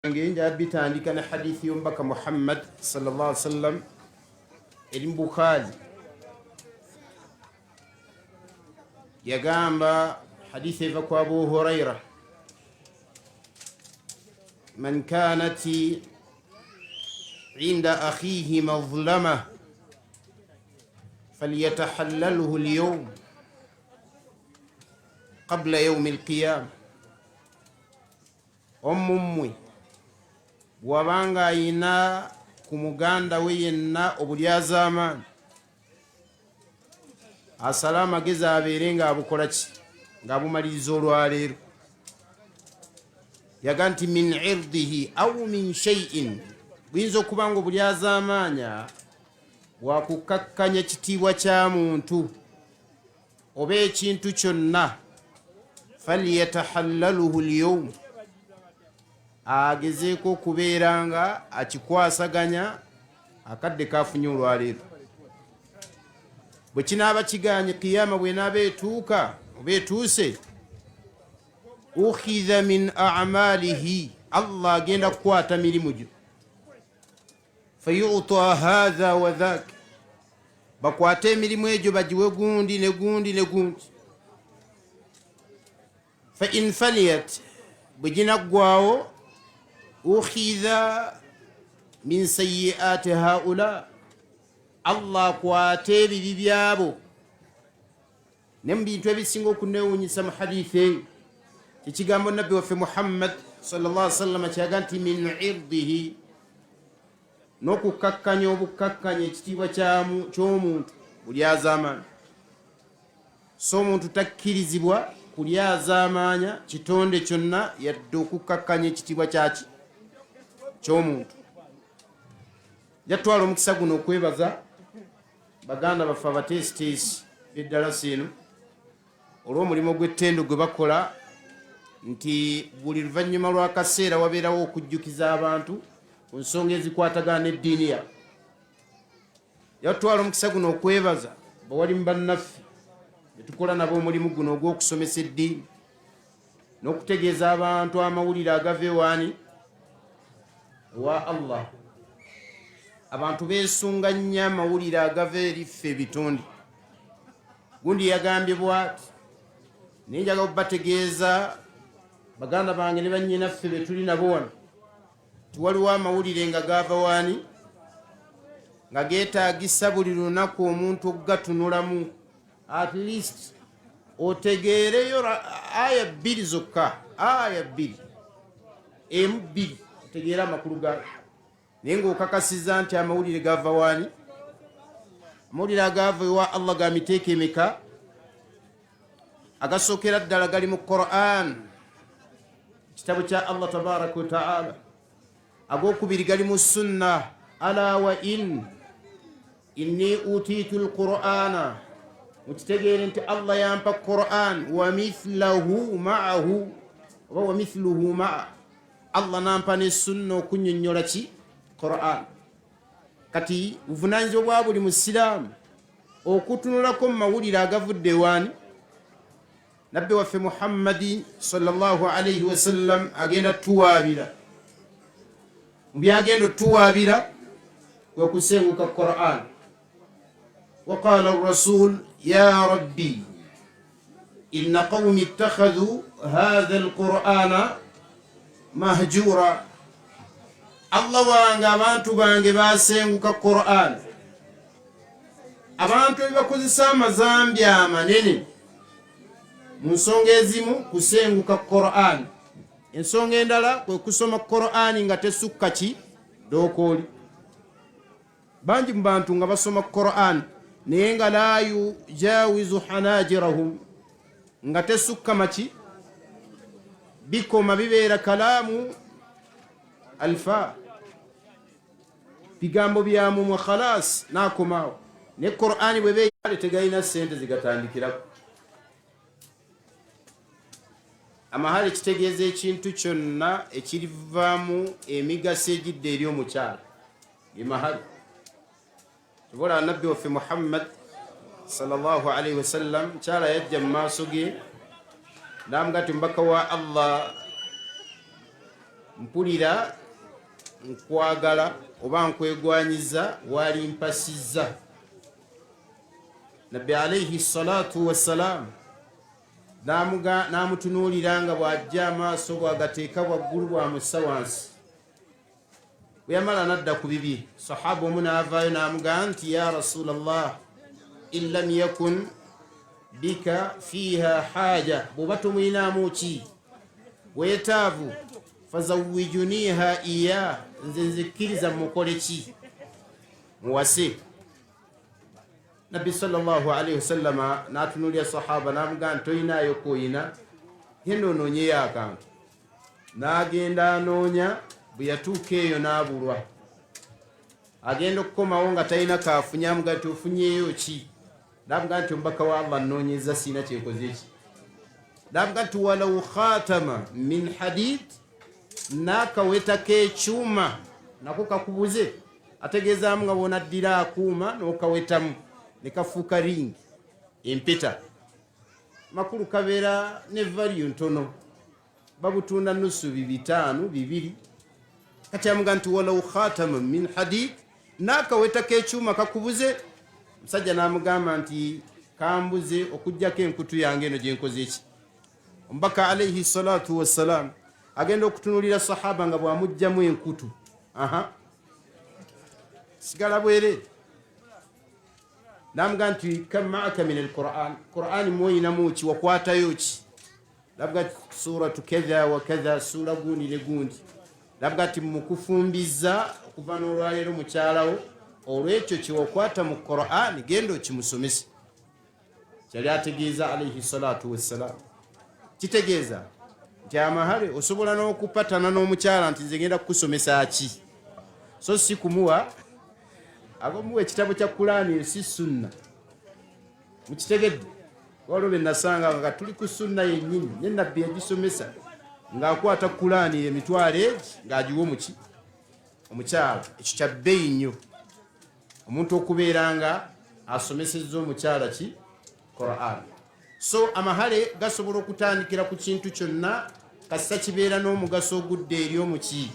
ngenja bitandika na hadithi yombaka Muhammad sallallahu alaihi wasallam eri Bukhari yagamba hadithi eva kwa Abu Huraira man kanat inda akhihi mazlama falyatahallalhu al-yawm qabla yawm al-qiyamah omumwe wabanga ina kumuganda we yenna obulyazama asalama geza aberenga abukola ki ngabumaliriza olwaleero yaganti min irdihi aw min shay'in buyinza okubanga obulyazamanya wakukakkanya kitiibwa kya muntu oba ekintu kyonna falyatahallaluhu al-yawm agezeeko okubeera nga akikwasaganya akadde kafunye olwaleero bwe kinaaba kiganye kiyama bwenaaba etuuka oba etuuse ukhidha min a'malihi Allah agenda kukwata mirimu gyo fayuta hadha wa dhak bakwate emirimu egyo bagiwe gundi ne gundi ne gundi fa in faliyat bwe ginaggwawo ukhidha min sayyiati haula Allah kwate ebibi byabo ne mu bintu ebisinga okunewuunyisa mu hadithi ekigambo nabbi waffe Muhammad sallallahu alaihi wasallam kyaga nti min irdihi n'okukakkanya obukakkanya ekitiibwa ky'omuntu bulyazamaanya so omuntu takkirizibwa kulyazamaanya kitonde kyonna yadde okukakkanya ekitiibwa kyaki ky'omuntu. Jatwala omukisa guno okwebaza baganda baffe abateesiteesi b'eddala seeno olw'omulimu gw'ettendo gwe bakola nti buli luvannyuma lw'akaseera wabeerawo okujjukiza abantu ku nsonga ezikwatagana n'eddiini yaabwe. Jatwala omukisa guno okwebaza bawali mu bannaffe ne tukola nabo omulimu guno ogw'okusomesa eddiini n'okutegeeza abantu amawulire agava ewaani wa Allah. Abantu beesunga nnyo amawulire agava eri ffe ebitonde. Gundi yagambye bw'ati naye njagala okubategeeza baganda bange ne bannyinaffe be tuli nabo wano tiwaliwo amawulire nga gaava waani nga geetaagisa buli lunaku omuntu okugatunulamu at least otegeereyo aya bbiri zokka, aya bbiri emu bbiri otegeere amakulu gayo naye ng'okakasiza nti amawulire gaava waani? Amawulire agaava ewa Allah ga miteeko emeka? Agasookera ddala gali mu Qur'an, kitabo kya Allah tabaraka wa ta'ala. Ag'okubiri gali mu sunna, ala wa inni utiitu al-Qur'ana, mukitegeere nti Allah yampa Qur'an wa mithlahu ma'ahu oba wa mithluhu ma'a, Allah nampa ne sunna okunnyonnyola ki Qur'an. Kati buvunaanyizibwa bwa buli musiraamu okutunulako mu mawulire agavudde waani? Nabbi waffe Muhammadi sallallahu alayhi wasallam agenda tuwaabira, mu byagenda tuwaabira kwe kusenguka Qur'an. Waqala ar-rasul ya rabbi inna qawmi ittakhadhu hadha al-Qur'ana mahjura. Allah wange abantu bange basenguka Qur'an. Abantu ebibakozesa amazambi amanene mu nsonga ezimu kusenguka Qur'an, ensonga endala kwe kusoma Qur'an nga tesukka ki dookooli. Bangi mu bantu nga basoma Qur'an naye nga la yujawizu hanajirahum, nga tesukka maki bikoma bibeera kalaamu alfa, bigambo byamu mwe khalas nakomaawo. Ne Qur'ani bwe beeyale tegalina ssente zigatandikirako. Amahale kitegeeza ekintu kyonna ekirivaamu emigaso egidde eri omukyala ye mahale. Tubola nabbi waffe Muhammad sallallahu alayhi wasallam mukyala yajja mu maaso ge n'amuga ti mbaka wa Allah mpulira nkwagala oba nkwegwanyiza wali mpasizza. Nabbi alayhi salatu wassalam namutunuulira nga bw'ajja amaaso bw'agateeka waggulu bw'amussa wansi. bwe yamala nadda ku bibi, sahaba omu n'avaayo n'amugamba nti ya rasulallah in lam yakun bika fiha haja, bw'oba tomuyinaamu ki weetaavu, fazawijuniha iya, nze nzikkiriza mukole ki muwase. Nabbi sallallahu alaihi wasallama n'atunuulira sahaba n'amugamba nti toyinaayo koyina, genda onoonyeyo akantu. N'agenda anoonya, bwe yatuuka eyo n'abulwa. Agenda okukomawo nga talina kaafunye, amugamba nti ofunyeeyo ki? N'amugamba nti omubaka wa Allah nnoonyeza siina kyekoze ki? N'amugamba nti walau khatama min hadid, n'akaweta k'ekyuma nako kakubuze. Ategeezaamu nga bw'onaddira akuuma n'okawetamu ne kafuuka ringi, empeta. Makulu kabeera ne value ntono, babutunda nusu bibitaano bibiri. Kati amugamba nti walau khatama min hadid, n'akaweta k'ekyuma kakubuze. Musajja n'amugamba nti kambuze okuggyako enkutu yange eno gye nkoze eki. Omubaka alayhi salatu wassalam agenda okutunuulira sahaba nga bw'amuggyamu enkutu. Sigala bwere. N'amugamba nti kam ma'aka min al-Qur'an, Qur'ani mwoyinamu ki, wakwatayo ki? N'amugamba nti suratu kadha wa kadha, sura gundi ne gundi. N'amugamba nti mukufumbiza okuva n'olwaleero mukyalawo, olwekyo kyewakwata mu Qur'ani genda okimusomese. Kyali ategeeza alayhi salatu wassalam. Kitegeeza nti amahale osobola n'okupatana n'omukyala nti nze genda kukusomesa ki, so si kumuwa agomuwa ekitabo kya Qur'ani, si sunna. Mukitegedde? Waliwo be nasanga nga tuli ku sunna yennyini, ne nabbi yagisomesa ng'akwata Qur'ani emitwalo egi ng'agiwa omuki omukyala. Ekyo kya bbeeyi nnyo, omuntu okubeera nga asomesezza omukyala ki Qur'ani. So amahale gasobola okutandikira ku kintu kyonna kasita kibeera n'omugaso ogudde eri omuki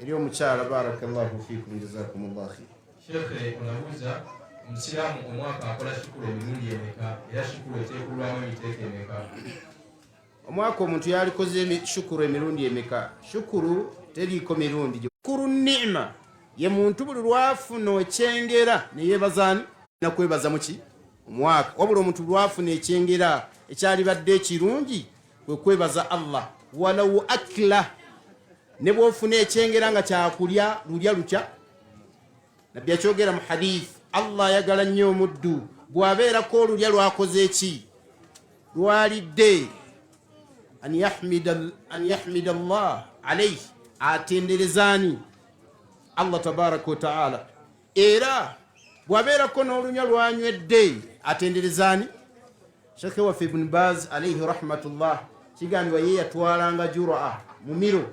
eri omukyala. Barakallahu fikum, jazakumullahu khair. Shekhe, unabuuza Omusiraamu omwaka akola shukuru emirundi emeka, era shukuru eteekulwamu emiteeko emeka? Omwaka omuntu yalikoze shukuru emirundi emeka? Shukuru teriiko mirundi. Shukuru ni'ma ye muntu buli lwafuna ekyengera ne yeebazaani nakwebaza muki omwaka, wabula omuntu lwafuna ekyengera ekyalibadde ekirungi kwe kwebaza Allah. Walau akla, ne bwofuna ekyengera nga kyakulya lulya lukya. Nabbi akyogera mu hadith, Allah ayagala nnyo omuddu bw'abeerako olulya lwakoze eki lwalidde, an yahmida Allah alayhi, atenderezaani Allah tabaraka wa ta'ala. Era bw'abeerako n'olunya lwanywedde atenderezaani. Sheikh waffe Ibn Baz alayhi rahmatullah kigambibwa ye yatwalanga jura mumiro,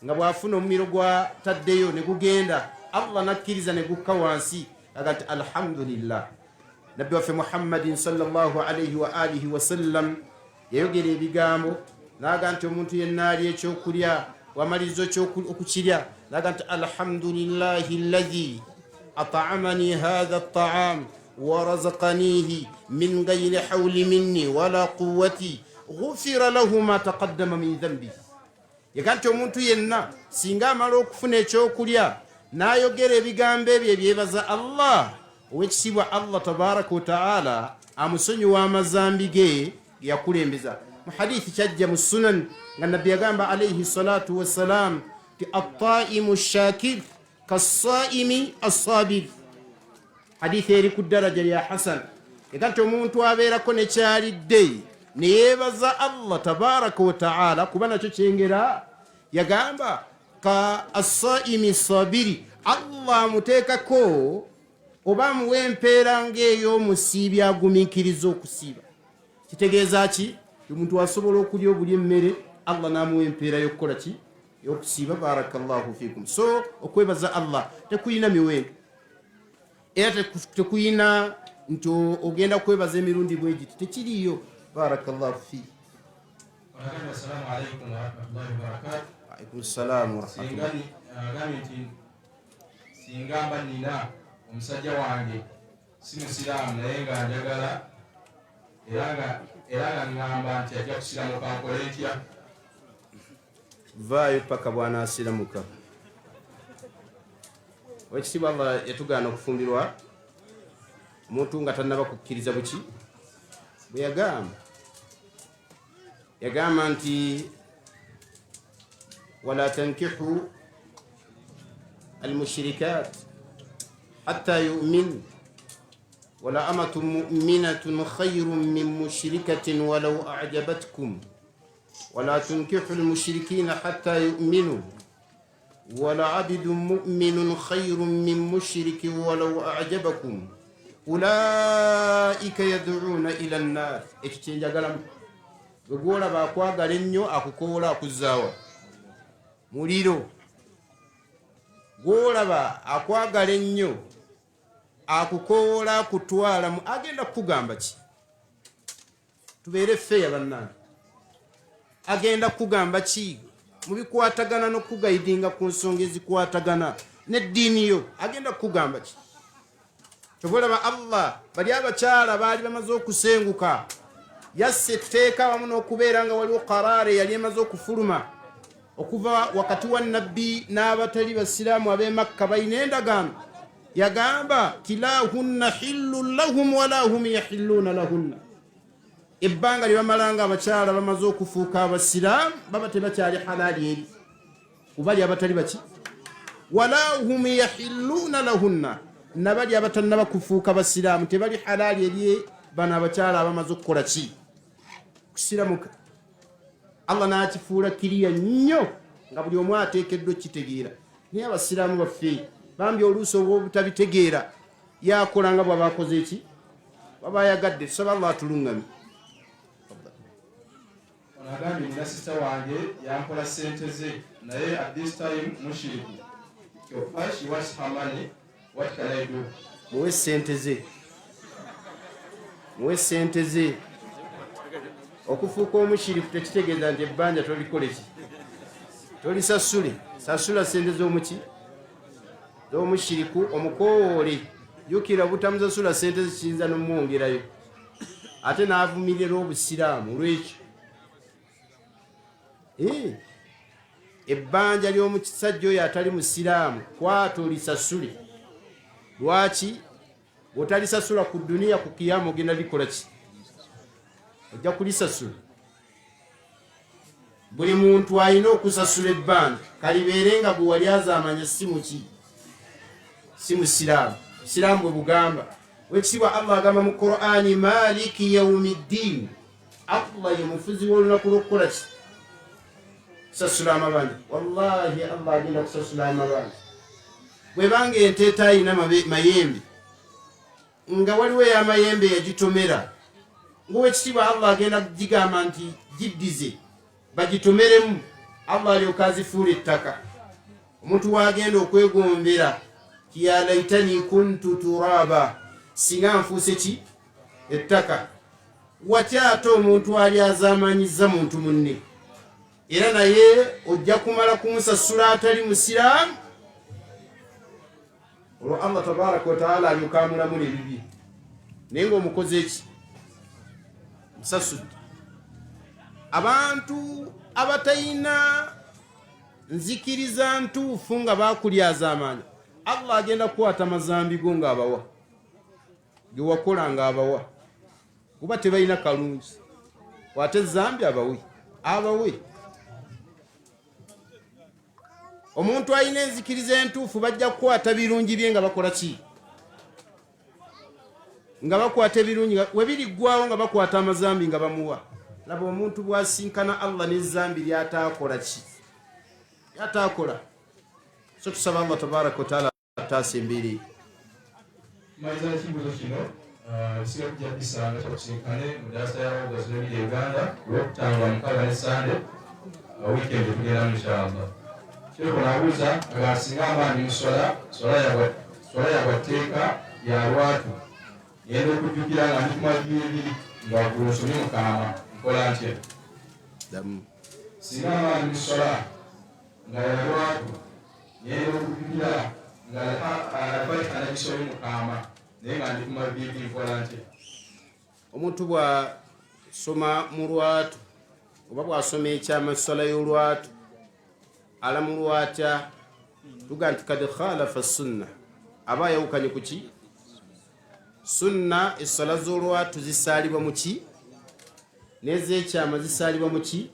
nga bw'afuna omumiro gwa taddeyo ne gugenda, Allah nakkiriza ne gukka wansi, agati alhamdulillah. Nabbi waffe Muhammadin sallallahu alayhi wa alihi wa sallam yayogera ebigambo n'agamba nti omuntu yenna alya ekyokulya wamaliza okukirya n'agamba nti alhamdulillahi alladhi at'amani hadha at-ta'am wa razaqanihi min ghayri hawli minni wala quwwati ghufira lahu ma taqaddama min dhanbi. Yagamba nti omuntu yenna singa amala okufuna ekyokulya n'ayogera ebigambo ebyo ebyebaza Allah, ow'ekitiibwa Allah tabaraka wa ta'ala amusonyiwa amazambi ge yakulembeza. Mu hadithi kyajja mu sunan nga nabbi yagamba alayhi salatu wassalam ti at-ta'imu shakir kas-sa'imi as-sabir. Hadithi eri ku ddaraja lya hasan. Yagamba nti omuntu abeerako ne kyalidde ne yeebaza Allah tabaraka wa ta'ala kuba nakyo kyengera, yagamba ka as-sa'imi as-sabiri, Allah amuteekako oba amuwa empeera ng'ey'omusiibi agumiikiriza okusiiba. Kitegeeza ki? Omuntu asobola okulya obuli emmere, Allah n'amuwa empeera y'okukola ki? Y'okusiiba. Barakallahu fikum. So okwebaza Allah tekuyina miwendo, era tekuyina nti ogenda kwebaza emirundi bwegiti, tekiriyo. Barakallahu fi. Assalamu alaykum wa rahmatullahi wa barakatuh. Alaikum salaam wa rahmatullah. Agambye nti singa mba nina omusajja wange si musiraamu naye nga njagala era nga ngamba nti ajja kusiramuka nkole ntya? Vaayo paka bwana asiramuka. Wekitiibwa Allah yatugaana okufumbirwa omuntu nga tannaba kukkiriza buki bwe yagamba nti wala tankihu almushrikat hatta yu'min wala amatun mu'minatun khayrun min mushrikatin walau a'jabatkum wala tunkihu almushrikina hatta yu'minu wala abidun mu'minun khayrun min mushrikin walau a'jabakum ulaika yad'una ila an-nar. Ekichenjagalamu bw'olaba akwagala ennyo akukoola akuzaawa muliro. Gwolaba akwagala ennyo akukoola akutwala agenda kukugamba ki? Tubeere feeya bannange. Agenda kukugamba ki mu bikwatagana n'okugaidinga ku nsonga ezikwatagana n'eddiini yo? Agenda kukugamba ki? Ky'olaba Allah bali abakyala baali bamaze okusenguka yasse etteeka wamu n'okubeera nga waliwo qaraara yali emaze okufuluma okuva wakati wa nabbi n'abatali basiraamu ab'e Makka balina endagaano. Yagamba kilahunna hillun lahum wala hum yahilluuna lahunna. Ebbanga lye bamalanga abakyala bamaze okufuuka abasiraamu baba tebakyali halaali eri kubali abatali baki wala hum yahilluuna lahunna, nabali abatannaba kufuuka basiraamu tebali halaali eri bano abakyala abamaze okukola ki? Kusiramuka. Allah n'akifuula kiriya nnyo nga buli omu ateekeddwa okitegeera. Naye abasiraamu baffe bambi oluusi oba obutabitegeera yakola nga bw'aba akoze eki? Baba ayagadde. Tusaba Allah atulungamye. Agambye nina sista wange yampola ssente ze naye at this time mushiriku. Kyokka she wants her money. What can I do? Muwe ssente ze. Okufuuka omushiriku tekitegeeza nti ebbanja tolikole ki? Tolisasule. Sasula ssente z'omuki? Z'omushiriku omukoowole. Jjukira butamuzasula ssente zikiyinza n'omwongerayo ate n'avumirira obusiraamu lwekyo. Ebbanja ly'omusajja oyo atali musiraamu kwata olisasule. Lwaki? Bw'otalisasula ku duniya ku kiyama ogenda likola ki? Ojja kulisasula. Buli muntu alina okusasula ebbanja kalibeere nga bwe wali azaamanya si musiraamu. Siraamu bwe bugamba. Wekitiibwa Allah agamba mu Qur'ani maliki yawmiddin. Allah ye mufuzi w'olunaku lw'okukola ki? Kusasula amabanja. Wallahi Allah agenda kusasula amabanja. Bwebanga ente etayina mayembe nga waliwo ey'amayembe yagitomera, ng'owekitiibwa Allah agenda gigamba nti giddize bagitomeremu, Allah alyoka azifuula ettaka. Omuntu wagenda okwegombera ti ya laitani kuntu turaba, singa nfuuse ki? Ettaka. Watya ate omuntu ali azaamanyiza muntu munne era naye ojja kumala kumusasula atali musiraamu? Olwo Allah tabaraka wa taala alyoka amulamula ebibi. Naye ng'omukoze eki? Musasudde. Abantu abatayina nzikiriza ntuufu nga bakulyazaamanya, Allah agenda kukwata mazambi go ng'abawa, ge wakola ng'abawa, kuba tebalina kalungi. Wate zambi abawe. Omuntu alina enzikiriza entuufu bajja kukwata birungi bye nga bakola ki? Nga bakwata ebirungi we biriggwawo nga bakwata amazambi nga bamuwa. Laba omuntu bw'asinkana Allah n'ezambi ly'ataakola ki? Yataakola. So tusaba Allah tabaraka wa taala ataasa embeera eyo. Maliza ekibuuzo kino kisiga kujja kisanga kyakusinkane mu daasa y'abawogazi n'ebiri Uganda Lwokutaano Lwamukaaga ne Sande wiikendi tugenda inshallah. Kyeko nabuuza nga singa amaanyi mu swala yagwateeka ya lwatu yenda okujjukira nga ndi kumajjula ebiri nga ku nsonyi mukama nkola ntya? Singa amaanyi mu swala nga yalwatu yenda okujjukira nga alifatiha nagisomye mukama naye nga ndi kumavivi nkola nti omuntu bw'asoma mu lwatu oba bw'asoma ekyama essala y'olwatu alamulwa atya tuga nti kad khalafa sunna aba ayawukanye ku ki sunna essala z'olwatu zisaalibwa mu ki n'ez'ekyama zisaalibwa mu ki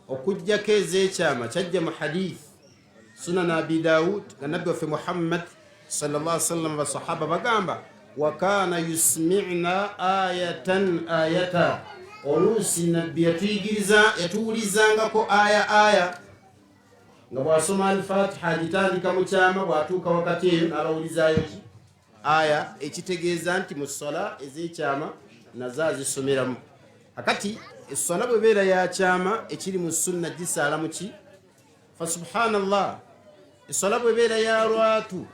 okujjako ez'ekyama kyajja mu hadith sunan abi daud nga nabbi waffe muhammad sallallahu alaihi wasallam basahaba bagamba wa kana yusmi'na ayata oluusi nabbi yatuwulizangako aya nga bw'asoma al-fatiha agitandika mu kyama bw'atuuka wakati eyo n'alawulizaayo ki aya ekitegeeza nti mu sola ez'ekyama nazo azisomeramu akati essola bwebeera ya kyama ekiri mu sunna gisaala mu ki fa subhanallah essola bwebeera ya lwatu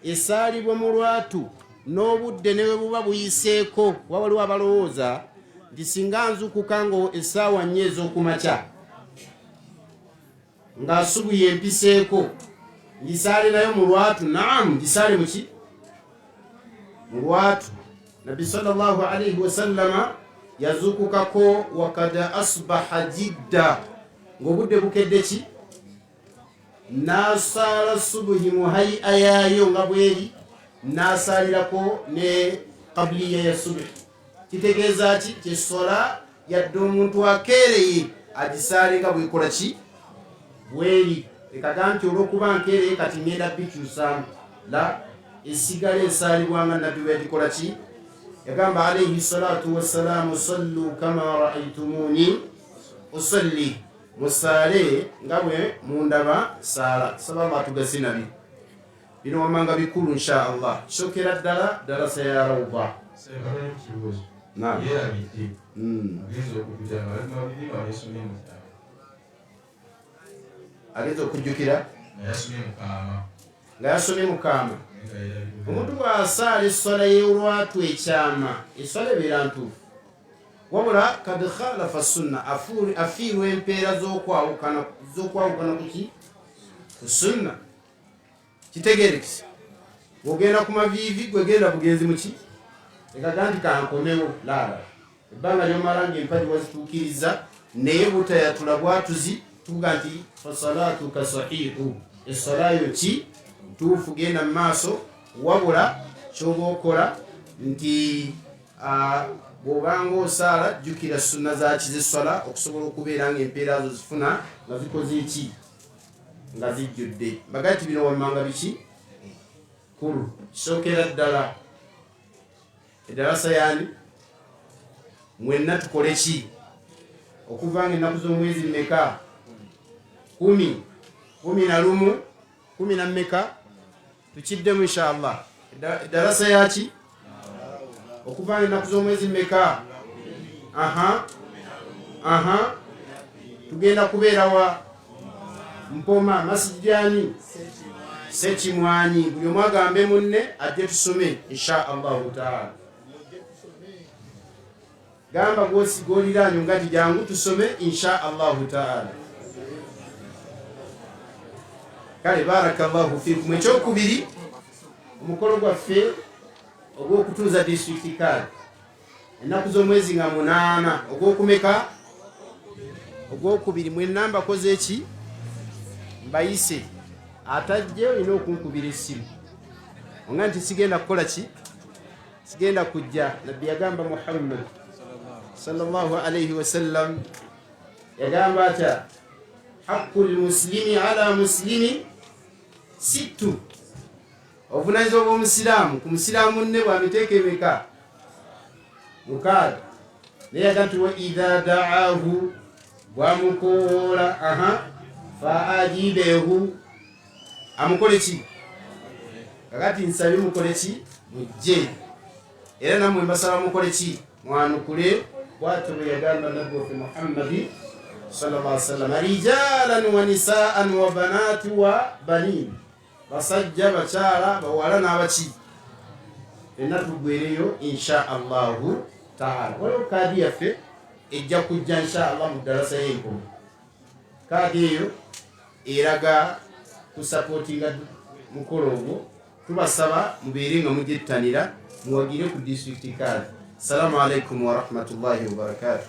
esaalibwa mu lwatu n'obudde newe buba buyiseeko kuba waliwo abalowooza nti singa nzukuka nga essaawa nnyo ez'okumakya ng'asubuye empiseeko ngisaale nayo mu lwatu naamu gisaale mu ki mu lwatu nabbi sallallahu alaihi wasallama yazukukako wakada asbaha jidda ng'obudde bukedde ki n'asaala subuhi mu hayi'a yaayo nga bweri n'asaalirako ne qabliya ya subuhi kitegeeza ki kyessola yadde omuntu akeereye agisaale nga bwekola ki bweri ekaga nti olw'okuba nkeereye kati ngenda bikyusaamu la esigala esaalibwanga nabbi bwegikola ki yagamba alayhi salatu wassalamu sallu kama raaitumuni usalli musaale nga bwe mundaba saala saba Allah tugase nabi bino wamanga bikulu insha Allah kisokera ddala darasa ya rawda naam ageza okujjukira nga yasomye mukama omuntu bw'asaala essola y'olwatu ekyama essola ebeera ntuufu wabula kad khalafa sunna afiirwa empeera z'okwawukana ku ki ku sunna kitegerekisa bw'ogenda ku maviivi gwegenda bugenzi mu ki ekaga nti kankomewo laala ebbanga lyomala ng'empagi wazituukiriza naye butayatula bwatuzi tuvuga nti fasalatuka sahihu essola yo ki ntuufu genda mu maaso wabula kyoba okola nti bw'obanga osaala jjukira sunna zakizessola okusobola okubeera nga empeera zo zifuna nga zikoze eki nga zijjudde mbaga nti bino wammanga biki kulu kisookera ddala eddalasa yani mwenna tukole ki okuva nga ennaku z'omwezi mmeka 10 11 10 mmeka tukiddemu inshallah eddalasa yaki okuva ennaku z'omwezi mmeka tugenda kubeera wa mpoma masijani sekimwanyi buli omu agambe munne ajje tusome insha allahu taala gamba gwoliraanyo nga ti jangu tusome insha allahu taala kale barakallahu fikum ekyokubiri omukolo gwaffe ogw'okutuuza district card ennaku z'omwezi nga 8 ogw'okumeka ogw'okubiri mwenna mbakoze eki mbayise atajje olina okunkubira essimu onga nti sigenda kukola ki sigenda kujja nabbi yagamba muhammad sallallahu alaihi wasallam yagamba atya haqqu lmuslimi ala muslimi sittu obuvunanyizibwa bw'omusiraamu ku musiraamu nne bwa miteeko emeka 6 naye yaga nti wa idha da'ahu bwamukoola fa ajibehu amukole ki kakati nsabe mukole ki mujje era namwe mbasaba mukole ki mwanukule bwatyo bwe yagamba nabbi waffe muhammadi sallallahu alaihi wasallam rijalan wa nisaan wa banati wa banin basajja bakyala bawala n'abaki fenna tugwereyo insha allahu taala waliwo kaadi yaffe ejja kujja insha allah mu ddalasa y'enkomo kaadi eyo eraga kusapootinga mukolo ogwo tubasaba mubeere nga mujettanira muwagire ku district card. Assalamu alaikum warahmatullahi wabarakatuh.